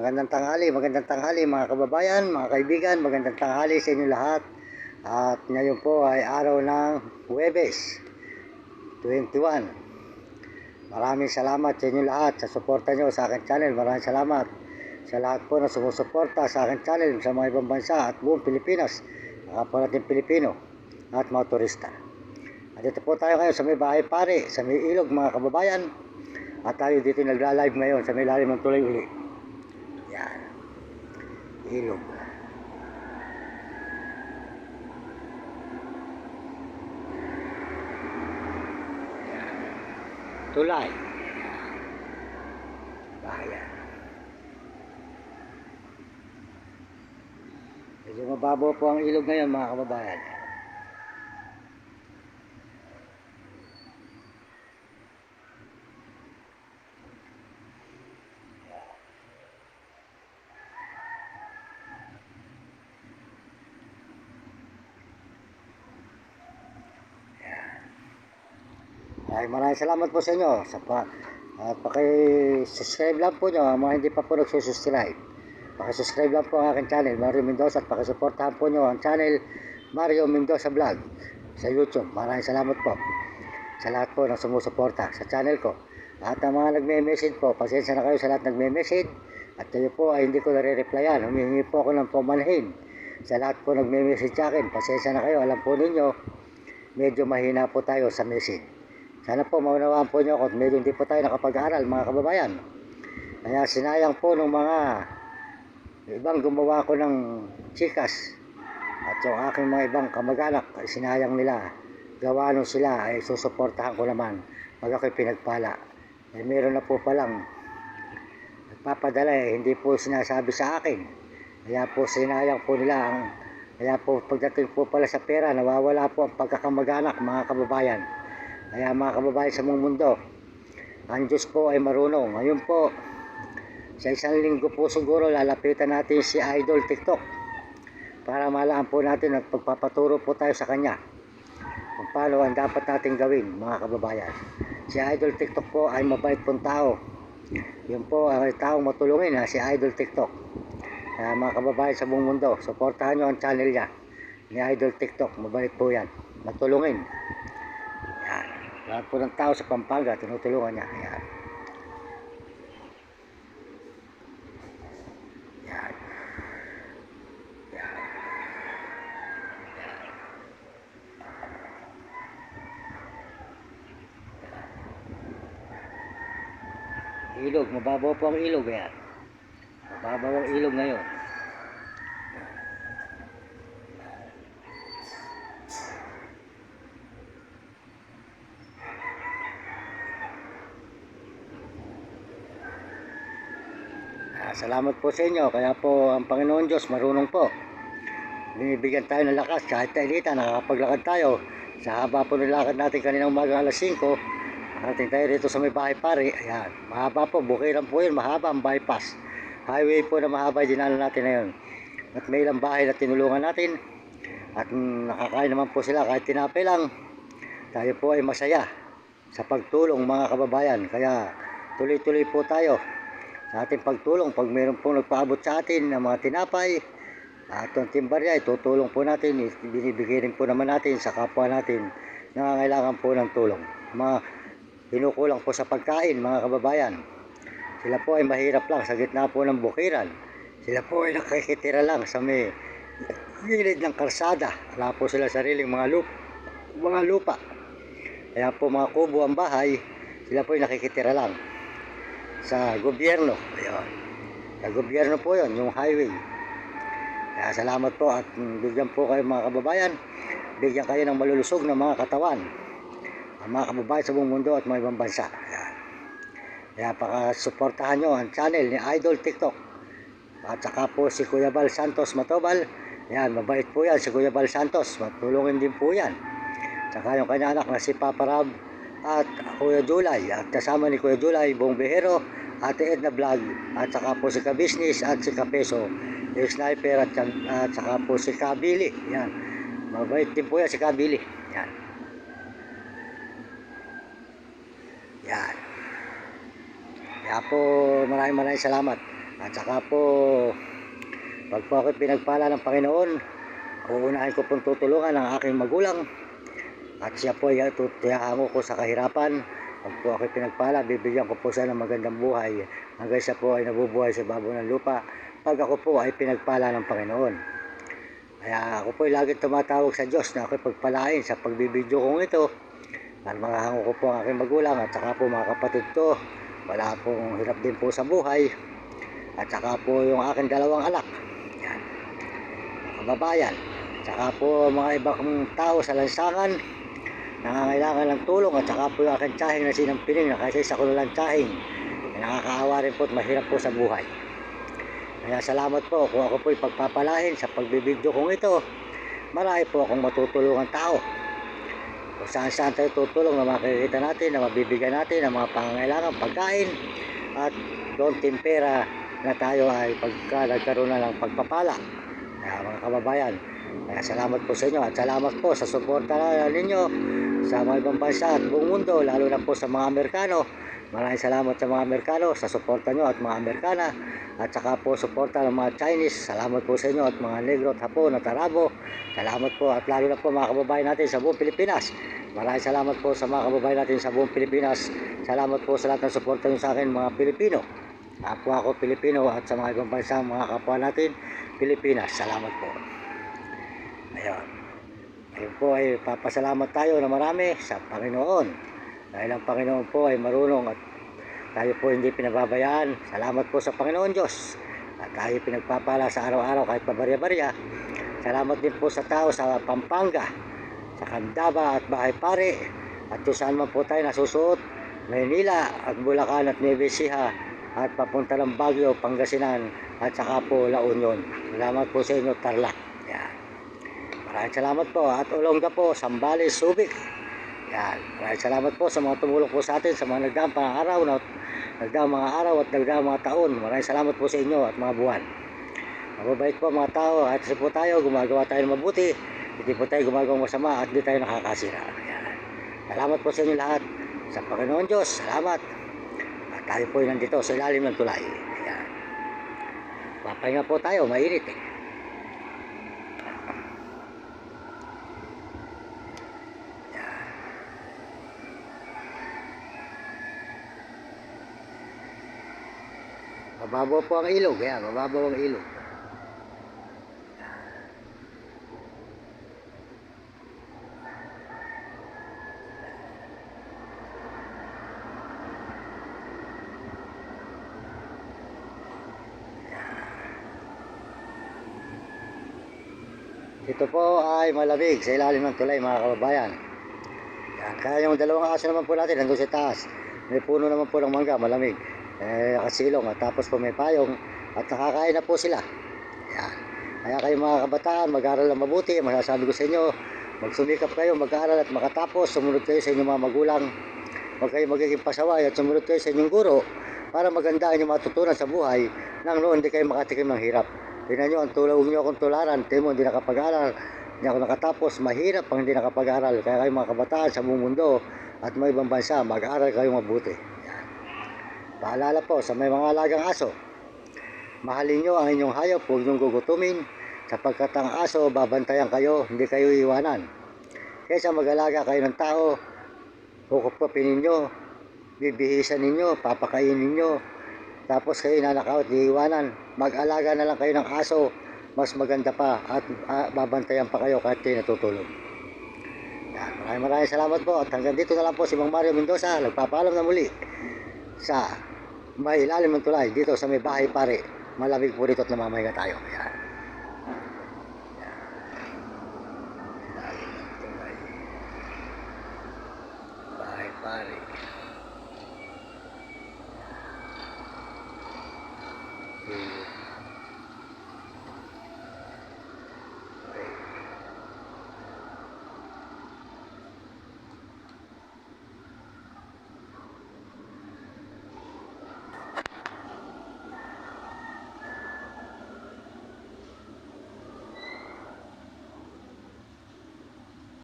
Magandang tanghali mga kababayan, mga kaibigan, magandang tanghali sa inyo lahat. At ngayon po ay araw ng Huwebes, 21. Maraming salamat sa inyo lahat sa suporta nyo sa aking channel. Maraming salamat sa lahat po na sumusuporta sa aking channel sa mga ibang bansa at buong Pilipinas, mga kapwa natin Pilipino at mga turista. At dito po tayo ngayon sa may bahay pare, sa may ilog mga kababayan. At tayo dito nagla-live ngayon sa may lalim ng tulay uli. Yan, ilog. Tulay. Bahayan. Medyo mababaw po ang ilog ngayon mga kababayan. Ay, maraming salamat po sa inyo at paki-subscribe lang po nyo mga hindi pa po nagsusubscribe. Paki-subscribe lang po ang aking channel Mario Mendoza at paki-supportahan po nyo ang channel Mario Mendoza Vlog sa YouTube. Maraming salamat po sa lahat po ng sumusuporta sa channel ko. At ang mga nagme-message po, pasensya na kayo sa lahat nagme-message at kayo po ay hindi ko nare-replyan. Humihingi po ako ng pamanhin sa lahat po nagme-message sa akin. Pasensya na kayo, alam po ninyo medyo mahina po tayo sa message. Sana po maunawaan po nyo ako, medyo hindi po tayo nakapag-aral mga kababayan. Kaya sinayang po ng mga ibang gumawa ko ng chikas at yung aking mga ibang kamag-anak, sinayang nila. Gawa nung sila ay susuportahan ko naman pag ako'y pinagpala. Eh, meron na po palang nagpapadala hindi po sinasabi sa akin. Kaya po sinayang po nila kaya po pagdating po pala sa pera, nawawala po ang pagkakamag-anak mga kababayan. Kaya mga kababayan sa buong mundo, ang Diyos po ay marunong. Ngayon po, sa isang linggo po siguro, lalapitan natin si Idol TikTok para malaan po natin at pagpapaturo po tayo sa kanya kung paano ang dapat natin gawin mga kababayan. Si Idol TikTok po ay mabait pong tao. Yun po ang taong matulungin si Idol TikTok. Kaya mga kababayan sa buong mundo, suportahan nyo ang channel niya ni Idol TikTok. Mabait po yan, matulungin. Lahat po ng tao sa Pampanga, tinutulungan niya. Ayan. Ayan. Ayan. Ilog, mababaw po ang ilog. Ayan. Mababaw ang ilog ngayon. Salamat po sa inyo. Kaya po ang Panginoon Diyos marunong po. Binibigyan tayo ng lakas kahit tainita, nakakapaglakad tayo. Sa haba po ng lakad natin kaninang umaga alas 5, nakarating tayo rito sa may bahay pare. Ayan, mahaba po, bukiran po yun, mahaba ang bypass. Highway po na mahaba dinaanan natin na yun. At may ilang bahay na tinulungan natin. At nakakain naman po sila kahit tinapay lang. Tayo po ay masaya sa pagtulong mga kababayan. Kaya tuloy-tuloy po tayo sa ating pagtulong. Pag mayroon pong nagpaabot sa atin ng mga tinapay at yung timbarya, itutulong po natin, binibigay rin po naman natin sa kapwa natin nangangailangan po ng tulong, mga pinukulang po sa pagkain mga kababayan. Sila po ay mahirap lang sa gitna po ng bukiran. Sila po ay nakikitira lang sa may gilid ng karsada. Wala po sila sariling mga lupa. Kaya po mga kubo ang bahay, sila po ay nakikitira lang sa gobyerno. Ayun. Sa gobyerno po yon, yung highway. Kaya salamat po at bigyan po kayo mga kababayan. Bigyan kayo ng malulusog na mga katawan. Ang mga kababayan sa buong mundo at mga ibang bansa. Ayan. Kaya pakasuportahan nyo ang channel ni Idol TikTok. At saka po si Kuya Bal Santos Matobal. Ayan, mabait po yan si Kuya Bal Santos. Matulungin din po yan. Saka yung kanya anak na si Papa Rab at Kuya Julay, at kasama ni Kuya Julay, Bong Behero, Ate Edna Vlog, at saka po si Kabisnis at si Kapeso, yung Sniper, at saka po si Kabili. Yan, mabait din po yan si Kabili. Yan. Yan. Kaya po maraming salamat. At saka po, pag po ako pinagpala ng Panginoon, uunahin ko pong tutulungan ang aking magulang at siya po ay tutiyahango ko sa kahirapan. Pag po ako pinagpala, bibigyan ko po siya ng magandang buhay hanggang siya po ay nabubuhay sa babaw ng lupa pag ako po ay pinagpala ng Panginoon. Kaya ako po ay lagi tumatawag sa Diyos na ako'y pagpalain sa pagbibidyo kong ito at makahango ko po ang aking magulang at saka po mga kapatid ko. Wala pong hirap din po sa buhay. At saka po yung aking dalawang anak. Yan. Kababayan. Saka po mga ibang tao sa lansangan nangangailangan ng tulong at saka po yung aking tsahing na sinampiling na kasi sa kululang tsahing nakakaawa rin po at mahirap po sa buhay. Kaya salamat po kung ako po'y pagpapalain sa pagbibidyo kong ito. Marami po akong matutulungan tao. Kung saan tayo tutulong na makikita natin, na mabibigyan natin ng mga pangangailangan, pagkain at konting pera na tayo ay pagka nagkaroon na ng pagpapala. Kaya mga kababayan, kaya salamat po sa inyo at salamat po sa suporta ninyo sa mga ibang bansa at buong mundo, lalo na po sa mga Amerikano. Maraming salamat sa mga Amerikano sa suporta nyo at mga Amerikana at saka po suporta ng mga Chinese. Salamat po sa inyo at mga Negro at Hapon at Arabo. Salamat po at lalo na po mga kababayan natin sa buong Pilipinas. Maraming salamat po sa mga kababayan natin sa buong Pilipinas. Salamat po sa lahat ng suporta nyo sa akin mga Pilipino. Kapwa ako Pilipino at sa mga ibang bansa mga kapwa natin Pilipinas. Salamat po. Ayun. Ayun po ay papasalamat tayo na marami sa Panginoon. Dahil ang Panginoon po ay marunong at tayo po hindi pinababayaan. Salamat po sa Panginoon Diyos. At tayo pinagpapala sa araw-araw kahit pabarya-barya. Salamat din po sa tao sa Pampanga, sa Candaba at Bahay Pare. At kung saan man po tayo nasusuot, Maynila at Bulacan at Nueva Ecija at papunta ng Baguio, Pangasinan at saka po La Union. Salamat po sa inyo, Tarlac. Yan. Maraming salamat po at Olonga po, Sambales, Subic. Yan. Maraming salamat po sa mga tumulong po sa atin sa mga nagdaang araw at nagdaang mga taon. Maraming salamat po sa inyo at mga buwan. Mababait po mga tao at kasi po tayo gumagawa tayo ng mabuti. Hindi po tayo gumagawang masama at hindi tayo nakakasira. Yan. Salamat po sa inyo lahat. Sa Panginoon Diyos, salamat. At tayo po ay nandito sa ilalim ng tulay. Yan. Papahinga po tayo, mainit eh. Mababaw po ang ilog, yan, mababaw ang ilog. Ito po ay malamig sa ilalim ng tulay mga kababayan. Yan, kaya yung dalawang aso naman po natin nandun sa taas. May puno naman po ng mangga, malamig. Nakasilong at tapos po may payong at nakakain na po sila. Yan. Kaya kayo mga kabataan, mag-aral na mabuti. Masasabi ko sa inyo, magsumikap kayo, mag-aral at makatapos. Sumunod kayo sa inyong mga magulang. Huwag kayo magiging pasaway at sumunod kayo sa inyong guro para maganda ang inyong matutunan sa buhay nang noon hindi kayo makatikim ng hirap. Tingnan nyo, ang tulong nyo akong tularan. Tingnan mo, hindi nakapag-aral, hindi ako nakatapos. Mahirap pang hindi nakapag-aral. Kaya kayo mga kabataan sa buong mundo at mga ibang bansa, mag-aral kayo mabuti. Paalala po sa may mga alagang aso, mahalin nyo ang inyong hayop, huwag nyong gugutumin, sapagkat ang aso babantayan kayo, hindi kayo iwanan. Kaysa mag-alaga kayo ng tao, hukupin ninyo, bibihisan ninyo, papakainin ninyo, tapos kayo nanakaw at iiwanan. Mag-alaga na lang kayo ng aso, mas maganda pa at babantayan pa kayo kahit kayo natutulog. Maraming salamat po at hanggang dito na lang po si Mang Mario Mendoza, nagpapaalam na muli sa may ilalim ng tulay dito sa may Bahay Pare. Malamig po dito at namamahinga tayo. Yan.